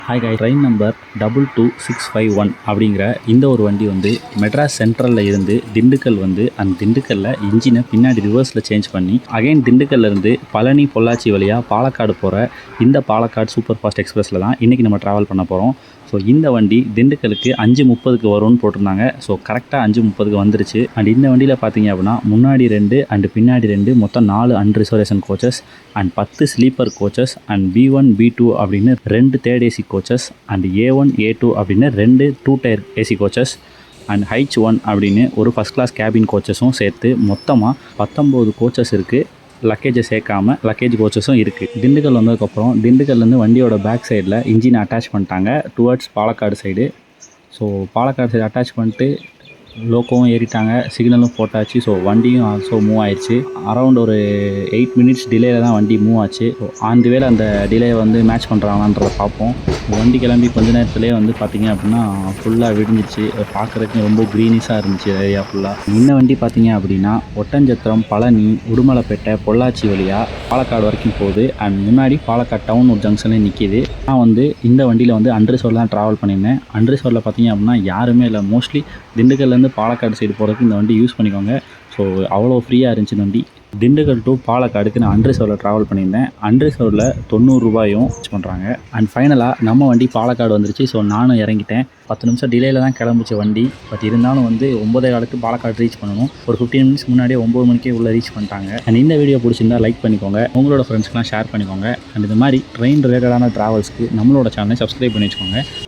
Hi காய், train number 22651 அப்படிங்கிற இந்த ஒரு வண்டி வந்து மெட்ராஸ் சென்ட்ரலில் இருந்து திண்டுக்கல் வந்து அந்த திண்டுக்கல்லில் இன்ஜினை பின்னாடி ரிவர்ஸில் சேஞ்ச் பண்ணி அகைன் திண்டுக்கல்லேருந்து பழனி பொள்ளாச்சி வழியாக பாலக்காடு போகிற இந்த பாலக்காடு சூப்பர் ஃபாஸ்ட் எக்ஸ்பிரஸில் தான் இன்றைக்கி நம்ம ட்ராவல் பண்ண போகிறோம். ஸோ இந்த வண்டி திண்டுக்கலுக்கு 5:30க்கு வரும்னு போட்டிருந்தாங்க. ஸோ கரெக்டாக 5:30க்கு வந்துருச்சு. அண்ட் இந்த வண்டியில் பார்த்தீங்க அப்படின்னா முன்னாடி 2 அண்ட் பின்னாடி 2 மொத்தம் 4 அன்ரிசர்வேஷன் coaches and 10 sleeper coaches and B1 B2 அப்படின்னு 2 third AC coaches and A1 A2 அப்படின்னு 2 2 tyre AC coaches and H1 அப்படின்னு ஒரு ஃபஸ்ட் கிளாஸ் கேபின் கோச்சஸும் சேர்த்து மொத்தமாக 19 கோச்சஸ் இருக்குது. லக்கேஜை சேர்க்காம லக்கேஜ் கோச்சஸும் இருக்குது. திண்டுக்கல் வந்ததுக்கப்புறம் திண்டுக்கல்லேருந்து வண்டியோட பேக் சைடில் இன்ஜினை அட்டாச் பண்ணிட்டாங்க towards Palakkad side. So Palakkad side attach பண்ணிட்டு லோக்கோவும் ஏறிட்டாங்க, சிக்னலும் போட்டாச்சு. ஸோ வண்டியும் ஆல்சோ மூவ் ஆயிடுச்சு. அரௌண்ட் ஒரு 8 மினிட்ஸ் டிலேயில் தான் வண்டி மூவ் ஆச்சு. ஸோ ஆன் தி வேல அந்த டிலே வந்து மேட்ச் பண்ணுறாங்களான்றதை பார்ப்போம். வண்டி கிளம்பி கொஞ்ச நேரத்துலேயே வந்து பார்த்திங்க அப்படின்னா ஃபுல்லாக விடிஞ்சிச்சு. பார்க்குறதுக்கு ரொம்ப க்ரீனிஷாக இருந்துச்சு ஏரியா ஃபுல்லாக. இந்த வண்டி பார்த்திங்க அப்படின்னா ஒட்டஞ்சத்திரம், பழனி, உடுமலைப்பேட்டை, பொள்ளாச்சி வழியாக பாலக்காடு வரைக்கும் போகுது. அண்ட் முன்னாடி பாலக்காடு டவுன் ஒரு ஜங்ஷன்லேயே நிற்கிது. நான் வந்து இந்த வண்டியில் வந்து அன்ரிசர்வில் தான் ட்ராவல் பண்ணியிருந்தேன். அன்ரிசர்வில் பார்த்திங்க அப்படின்னா யாருமே இல்லை. மோஸ்ட்லி திண்டுக்கல்லேருந்து பாலக்காடு சைடு போகிறதுக்கு இந்த வண்டி யூஸ் பண்ணிக்கோங்க. ஸோ அவ்வளோ ஃப்ரீயாக இருந்துச்சு இந்த வண்டி. திண்டுக்கல் டு பாலக்காடுக்கு நான் அன்ரிசர்வில் ட்ராவல் பண்ணியிருந்தேன். அன்ரிசர்வில் 90 ரூபாயும் பண்ணுறாங்க. அண்ட் ஃபைனலாக நம்ம வண்டி பாலக்காடு வந்துருச்சு. ஸோ நானும் இறங்கிட்டேன். 10 நிமிஷம் டிலேயில் தான் கிளம்பிச்சு வண்டி. பட் இருந்தாலும் வந்து 9:15 பாலக்காடு ரீச் பண்ணணும். ஒரு 15 மினிட்ஸ் முன்னாடியே 9 மணிக்கே உள்ளே ரீச் பண்ணிட்டாங்க. அண்ட் இந்த வீடியோ பிடிச்சிருந்தா லைக் பண்ணிக்கோங்க, உங்களோட ஃப்ரெண்ட்ஸ்க்கெலாம் ஷேர் பண்ணிக்கோங்க. அண்ட் இந்த மாதிரி ட்ரெயின் ரிலேட்டடான ட்ராவல்ஸ்க்கு நம்மளோட சேனலை சப்ஸ்கிரைப் பண்ணி வச்சுக்கோங்க.